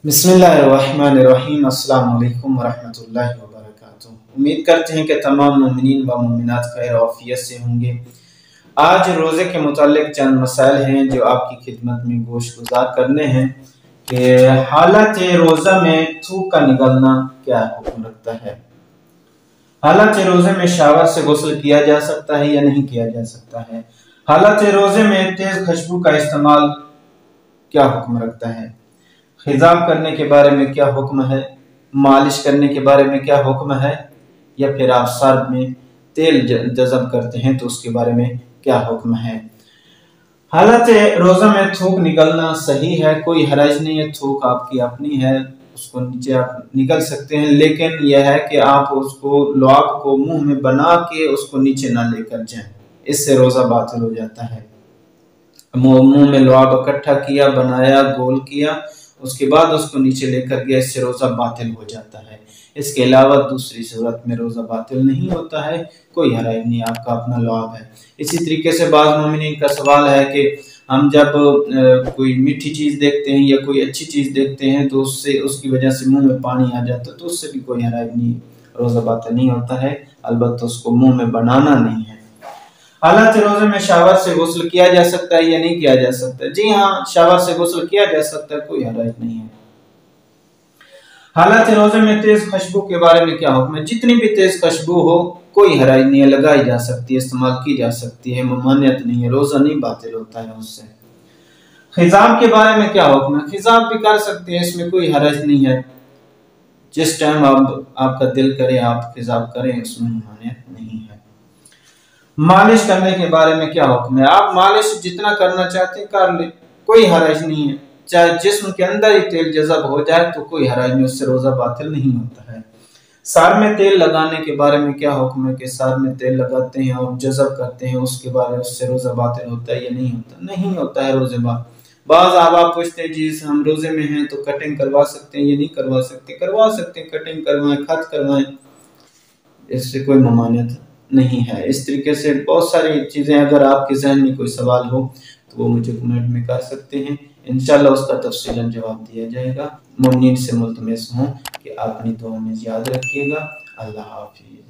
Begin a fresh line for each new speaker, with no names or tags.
बिस्मिल्लाहिर्रहमानिर्रहीम। अस्सलाम वालेकुम वरहमतुल्लाहि वबरकातुहू। उम्मीद करते हैं कि तमाम मोमिनीन व मोमिनात खैर आफियत से होंगे। आज रोज़े के मुतालिक चंद मसाइल हैं जो आपकी खिदमत में गोश गुजार करने हैं कि हालत रोज़ा में थूक का निकलना क्या हुक्म रखता है। हालत रोज़े में शावर से गुस्ल किया जा सकता है या नहीं किया जा सकता है। हालत रोज़े में तेज खुशबू का इस्तेमाल क्या हुक्म रखता है। खिजाब करने के बारे में क्या हुक्म है। मालिश करने के बारे में क्या हुक्म है, या फिर आप सर में तेल जज़ब करते हैं तो उसके बारे में क्या हुक्म है। हालत रोज़ा में थूक निकलना सही है, कोई हरज नहीं है। थूक आपकी अपनी है, उसको नीचे आप निकल सकते हैं, लेकिन यह है कि आप उसको लुआब को मुंह में बना के उसको नीचे ना लेकर जाएं, इससे रोज़ा बातिल हो जाता है। मुंह में लुआब इकट्ठा किया, बनाया, गोल किया, उसके बाद उसको नीचे लेकर गया, इससे रोज़ा बातिल हो जाता है। इसके अलावा दूसरी सूरत में रोज़ा बातिल नहीं होता है, कोई हराज नहीं, आपका अपना लुआब है। इसी तरीके से बाज़ मोमिनीन का सवाल है कि हम जब कोई मीठी चीज़ देखते हैं या कोई अच्छी चीज़ देखते हैं तो उससे उसकी वजह से मुंह में पानी आ जाता है, तो उससे भी कोई हराज नहीं, रोज़ा बातिल नहीं होता है, अलबत्ता उसको मुंह में बनाना नहीं है। हालांकि रोजे में शावर से गुस्ल किया जा सकता है या नहीं किया जा सकता। जी हाँ, शावर से गुस्ल किया जा सकता है, कोई हरज नहीं है। हालांकि रोजे में तेज खुशबू के बारे में क्या हुक्म है। जितनी भी तेज खुशबू हो कोई हरज नहीं है, लगाई जा सकती है, इस्तेमाल की जा सकती है, ममानियत नहीं है, रोजा नहीं बातिल होता है उससे। खिजाब के बारे में क्या हुक्म है। खिजाब भी कर सकते हैं, इसमें कोई हरज नहीं है। जिस टाइम आपका दिल करे आप खिजाब करें, उसमें ममानियत नहीं है। मालिश करने के बारे में क्या हुक्म है। आप मालिश जितना करना चाहते हैं कर ले, कोई हरज नहीं है। चाहे जिस्म के अंदर ही तेल जज़ब हो जाए तो कोई हरज नहीं, उससे रोजा बातिल नहीं होता है। सर में तेल लगाने के बारे में क्या हुक्म है कि सर में तेल लगाते हैं और जज़ब करते हैं, उसके बारे में उससे रोजा बातिल होता है या नहीं होता। नहीं होता है रोजे बाज आप पूछते हैं जी हम रोजे में हैं तो कटिंग करवा सकते हैं या नहीं करवा सकते। करवा सकते हैं, कटिंग करवाएं, खत करवाएं, इससे कोई ममानियत नहीं है। इस तरीके से बहुत सारी चीज़ें, अगर आपके जहन में कोई सवाल हो तो वो मुझे कमेंट में कर सकते हैं, इंशाल्लाह उसका तफसीलन जवाब दिया जाएगा। मुमिनीन से मुल्तमस हूँ कि अपनी दुआ में याद रखिएगा। अल्लाह हाफिज़।